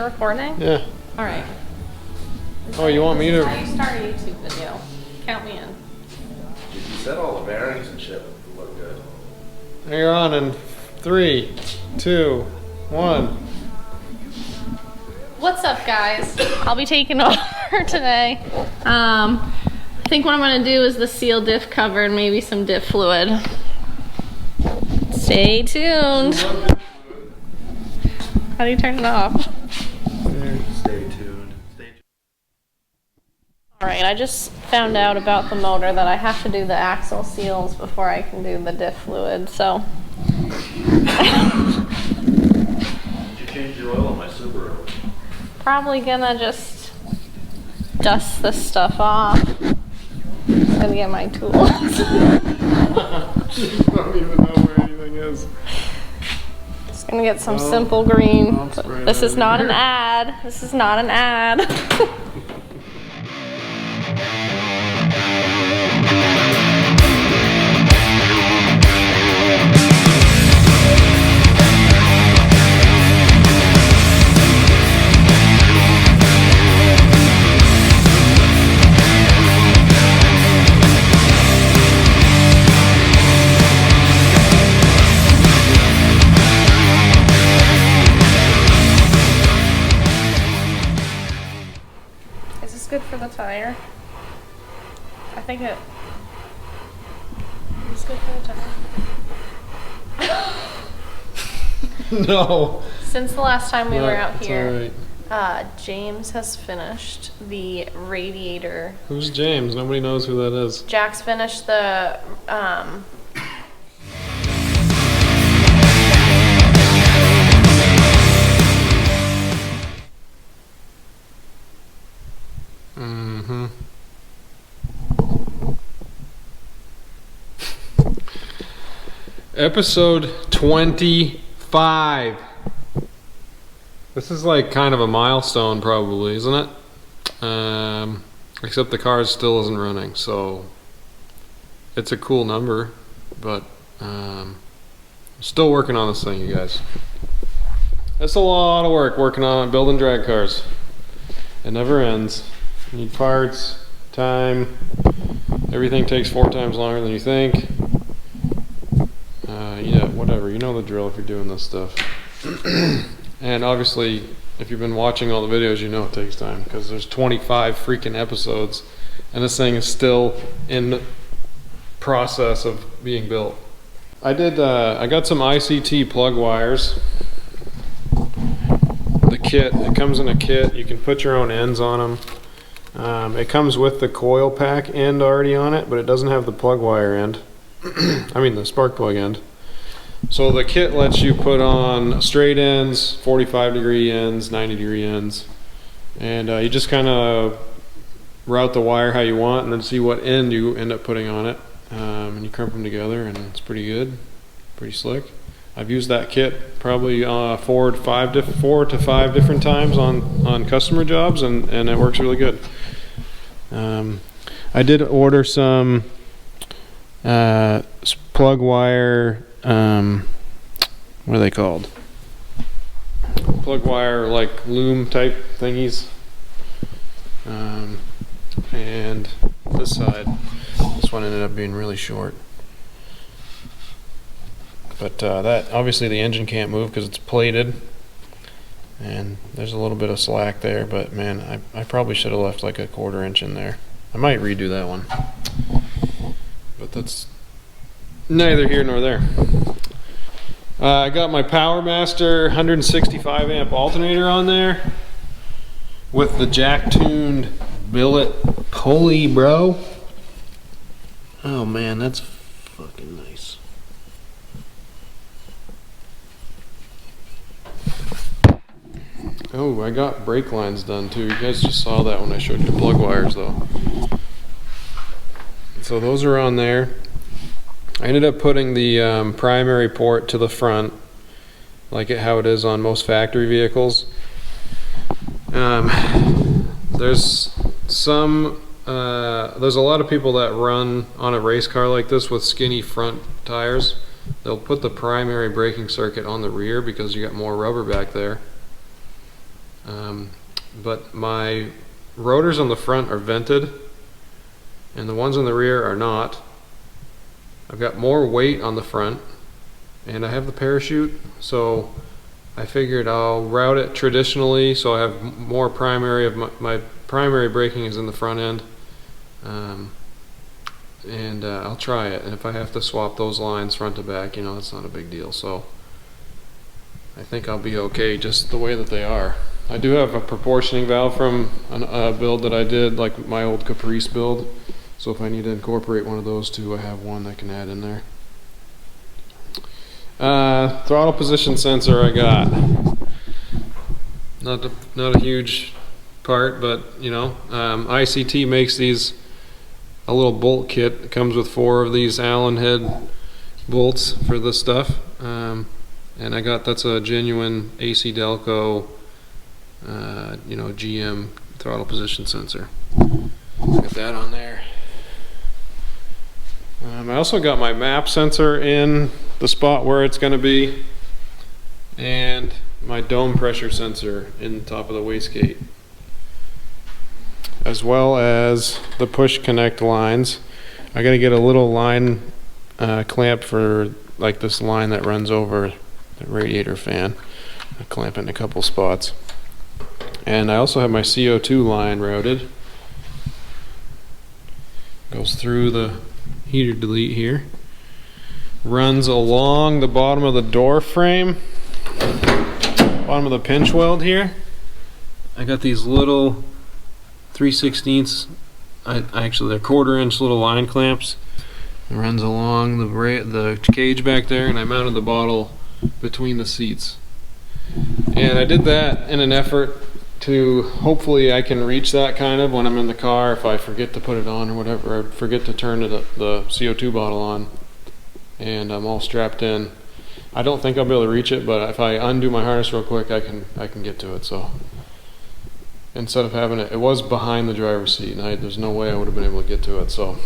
recording? Yeah. All right. Oh, you want me to? How you start a YouTube video? Count me in. You set all the bearings and shit. Look good. You're on in 3, 2, 1. What's up, guys? I'll be taking over today. I think what I'm gonna do is the seal diff cover and maybe some diff fluid. Stay tuned. How do you turn it off? Stay tuned. All right, I just found out about the motor that I have to do the axle seals before I can do the diff fluid, so. Did you change the oil on my Subaru? Probably gonna just dust this stuff off. Just gonna get my tools. I don't even know where anything is. Just gonna get some simple green. This is not an here. ad. This is not an ad. Is this good for the tire? I think it is good for the tire. No. Since the last time we were out It's here, all right. James has finished the radiator. Who's James? Nobody knows who that is. Jack's finished the Mm-hmm. Episode 25. This is like kind of a milestone probably, isn't it? Except the car still isn't running, so it's a cool number, but I'm still working on this thing, you guys. It's a lot of work working on building drag cars. It never ends. You need parts, time, everything takes 4 times longer than you think. Yeah, whatever, you know the drill if you're doing this stuff. And obviously, if you've been watching all the videos, you know it takes time, because there's 25 freaking episodes, and this thing is still in the process of being built. I got some ICT plug wires. The kit, it comes in a kit, you can put your own ends on them. It comes with the coil pack end already on it, but it doesn't have the plug wire end. I mean the spark plug end. So the kit lets you put on straight ends, 45-degree ends, 90-degree ends, and you just kind of route the wire how you want and then see what end you end up putting on it. And you crimp them together and it's pretty good, pretty slick. I've used that kit probably 4 to 5 different times on customer jobs, and it works really good. I did order some plug wire, what are they called? Plug wire like loom type thingies. And this one ended up being really short. But that obviously the engine can't move because it's plated, and there's a little bit of slack there, but man, I probably should have left like a 1/4 inch in there. I might redo that one, but that's neither here nor there. I got my Power Master 165 amp alternator on there with the JackTuned billet pulley, bro. Oh man, that's fucking nice. Oh, I got brake lines done too. You guys just saw that when I showed you the plug wires though. So those are on there. I ended up putting the primary port to the front, like how it is on most factory vehicles. There's a lot of people that run on a race car like this with skinny front tires. They'll put the primary braking circuit on the rear because you got more rubber back there. But my rotors on the front are vented and the ones on the rear are not. I've got more weight on the front and I have the parachute, so I figured I'll route it traditionally so I have more primary of my primary braking is in the front end. I'll try it, and if I have to swap those lines front to back, you know, it's not a big deal. So I think I'll be okay just the way that they are. I do have a proportioning valve from a build that I did, like my old Caprice build, so if I need to incorporate one of those two, I have one I can add in there. Throttle position sensor I got. Not a huge part, but you know, ICT makes these a little bolt kit. It comes with 4 of these Allen head bolts for this stuff, and I got, that's a genuine AC Delco, you know, GM throttle position sensor. Got that on there. I also got my map sensor in the spot where it's going to be, and my dome pressure sensor in the top of the wastegate, as well as the push connect lines. I got to get a little line clamp for like this line that runs over the radiator fan. I clamp it in a couple spots. And I also have my CO2 line routed. Goes through the heater delete here. Runs along the bottom of the door frame, bottom of the pinch weld here. I got these little 3/16, actually they're 1/4 inch little line clamps. It runs along the cage back there, and I mounted the bottle between the seats. And I did that in an effort to, hopefully I can reach that kind of when I'm in the car if I forget to put it on or whatever, or forget to turn the CO2 bottle on and I'm all strapped in. I don't think I'll be able to reach it, but if I undo my harness real quick, I can get to it. So instead of having it was behind the driver's seat, and there's no way I would have been able to get to it. So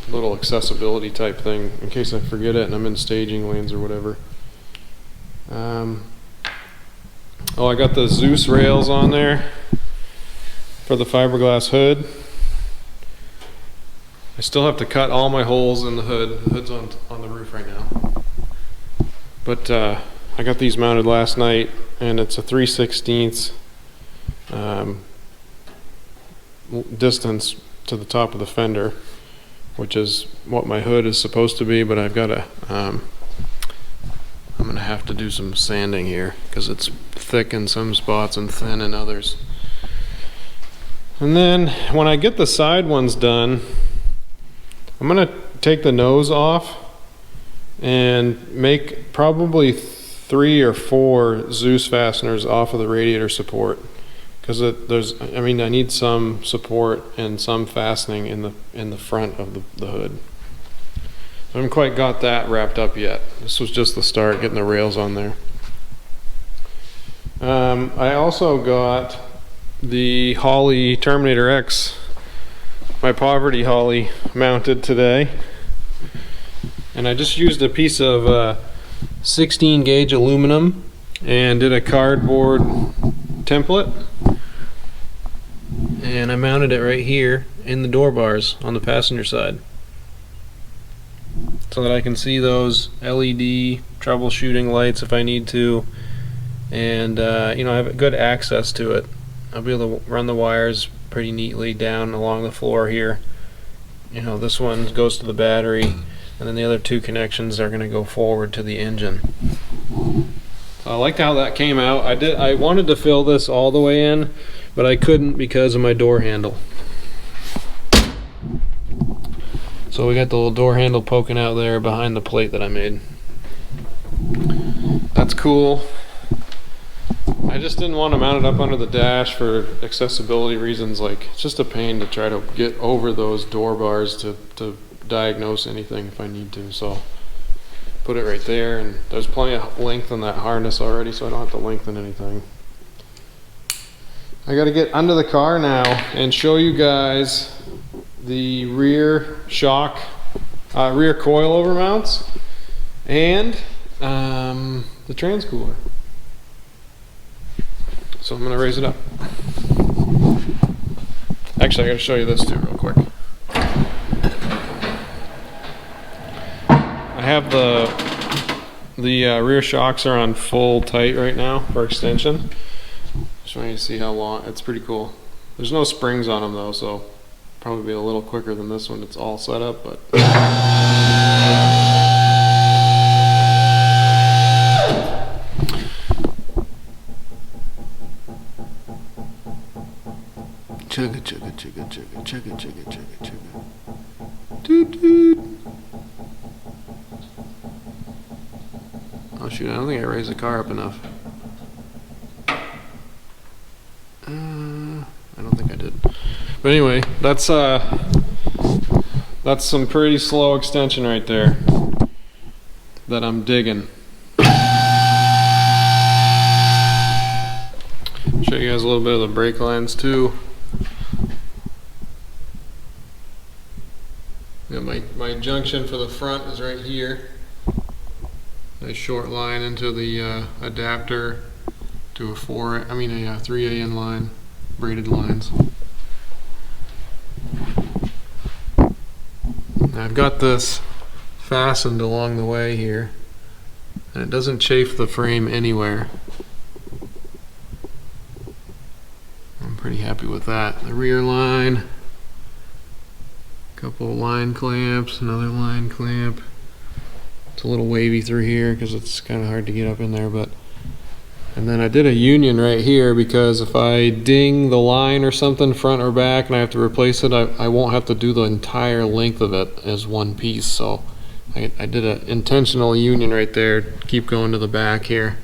little accessibility type thing in case I forget it and I'm in staging lanes or whatever. Oh, I got the Zeus rails on there for the fiberglass hood. I still have to cut all my holes in the hood. The hood's on the roof right now. But I got these mounted last night, and it's a 3/16 distance to the top of the fender, which is what my hood is supposed to be, but I've got to I'm gonna have to do some sanding here because it's thick in some spots and thin in others. And then when I get the side ones done, I'm gonna take the nose off and make probably 3 or 4 Zeus fasteners off of the radiator support, because I need some support and some fastening in the front of the hood. I haven't quite got that wrapped up yet. This was just the start, getting the rails on there. I also got the Holley Terminator X, my poverty Holley, mounted today. And I just used a piece of 16 gauge aluminum and did a cardboard template. And I mounted it right here in the door bars on the passenger side, so that I can see those LED troubleshooting lights if I need to, and you know, I have good access to it. I'll be able to run the wires pretty neatly down along the floor here. You know, this one goes to the battery, and then the other 2 connections are going to go forward to the engine. I liked how that came out. I wanted to fill this all the way in, but I couldn't because of my door handle. So we got the little door handle poking out there behind the plate that I made. That's cool. I just didn't want to mount it up under the dash for accessibility reasons. Like, it's just a pain to try to get over those door bars to diagnose anything if I need to. So put it right there, and there's plenty of length in that harness already, so I don't have to lengthen anything. I got to get under the car now and show you guys the rear shock, rear coilover mounts, and the transcooler. so I'm gonna raise it up. Actually, I gotta show you this too real quick. I have the rear shocks are on full tight right now for extension. Just want you to see how long, it's pretty cool. There's no springs on them though, so probably be a little quicker than this one. It's all set up, but. Chugga chugga chugga chugga chugga chugga chugga chugga. Toot toot. Oh shoot, I don't think I raised the car up enough. I don't think I did. But anyway, that's some pretty slow extension right there that I'm digging. Show you guys a little bit of the brake lines too. Yeah, my junction for the front is right here. Nice short line into the adapter to a 3AN line, braided lines. I've got this fastened along the way here, and it doesn't chafe the frame anywhere. I'm pretty happy with that. The rear line, couple of line clamps, another line clamp. It's a little wavy through here because it's kind of hard to get up in there, and then I did a union right here because if I ding the line or something front or back and I have to replace it, I won't have to do the entire length of it as one piece. So I did an intentional union right there. Keep going to the back here.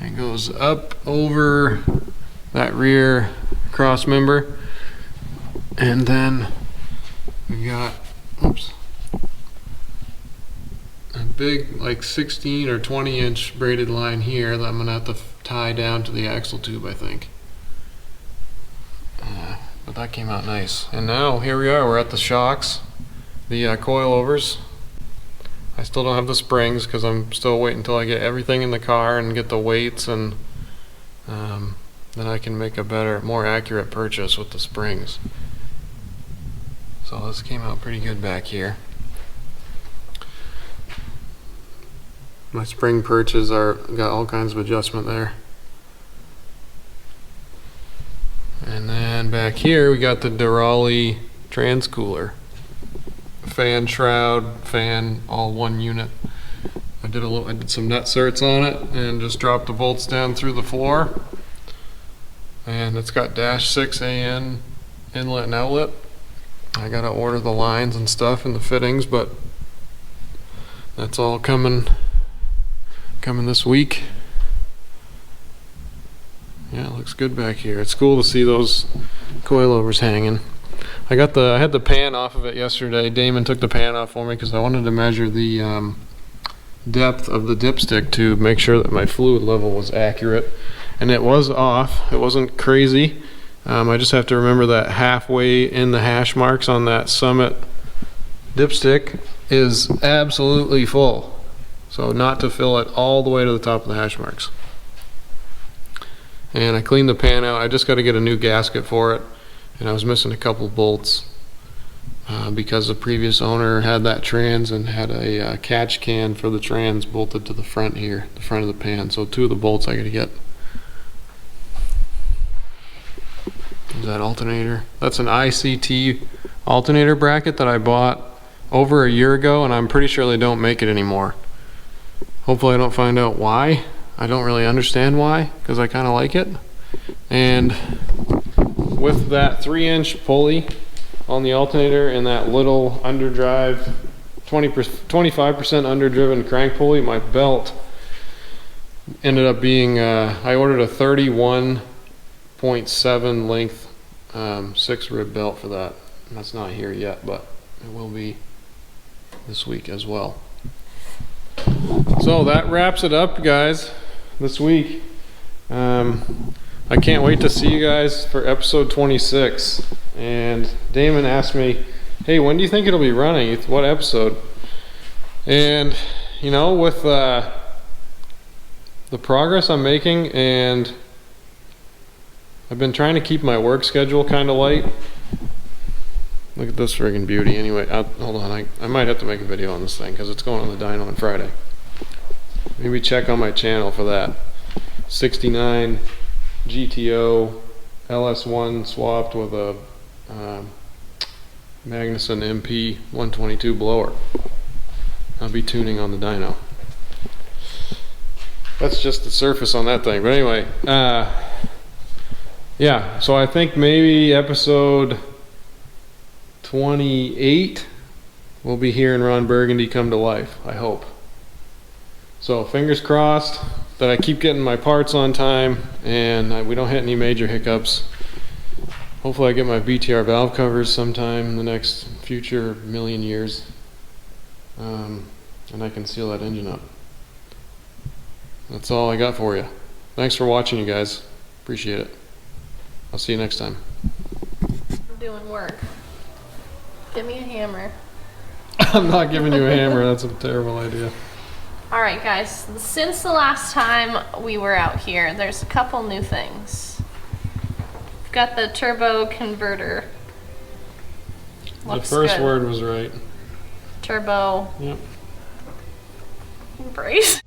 It goes up over that rear cross member, and then we got a big like 16 or 20 inch braided line here that I'm gonna have to tie down to the axle tube, I think. But that came out nice. And now here we are, we're at the shocks, the coilovers. I still don't have the springs because I'm still waiting until I get everything in the car and get the weights, and then I can make a better, more accurate purchase with the springs. So this came out pretty good back here. My spring perches got all kinds of adjustment there. And then back here we got the Durali transcooler. Fan shroud, fan, all one unit. I did some nut certs on it and just dropped the bolts down through the floor. And it's got -6 AN inlet and outlet. I gotta order the lines and stuff and the fittings, but that's all coming this week. Yeah, it looks good back here. It's cool to see those coilovers hanging. I had the pan off of it yesterday. Damon took the pan off for me because I wanted to measure the depth of the dipstick to make sure that my fluid level was accurate, and it was off. It wasn't crazy. I just have to remember that halfway in the hash marks on that Summit dipstick is absolutely full. So not to fill it all the way to the top of the hash marks. And I cleaned the pan out. I just got to get a new gasket for it, and I was missing a couple bolts because the previous owner had that trans and had a catch can for the trans bolted to the front here, the front of the pan. So 2 of the bolts I got to get. Is that alternator? That's an ICT alternator bracket that I bought over a year ago, and I'm pretty sure they don't make it anymore. Hopefully I don't find out why. I don't really understand why, because I kind of like it. And with that 3-inch pulley on the alternator and that little underdrive, 25% underdriven crank pulley, my belt ended up being, I ordered a 31.7 length 6 rib belt for that. And that's not here yet, but it will be this week as well. So that wraps it up, guys, this week. I can't wait to see you guys for episode 26. And Damon asked me, hey, when do you think it'll be running? What episode? And, you know, with the progress I'm making and I've been trying to keep my work schedule kind of light. Look at this friggin' beauty. Anyway, hold on. I might have to make a video on this thing because it's going on the dyno on Friday. Maybe check on my channel for that. 69 GTO LS1 swapped with a Magnuson MP 122 blower. I'll be tuning on the dyno. That's just the surface on that thing. But anyway, yeah, so I think maybe episode 28 we'll be hearing Ron Burgundy come to life, I hope. So fingers crossed that I keep getting my parts on time and we don't hit any major hiccups. Hopefully I get my BTR valve covers sometime in the next future million years, and I can seal that engine up. That's all I got for you. Thanks for watching, you guys. Appreciate it. I'll see you next time. I'm doing work. Give me a hammer. I'm not giving you a hammer. That's a terrible idea. Alright guys, since the last time we were out here, there's a couple new things. We've got the turbo converter. Looks the first good. word was right. Turbo. Yep. Brace.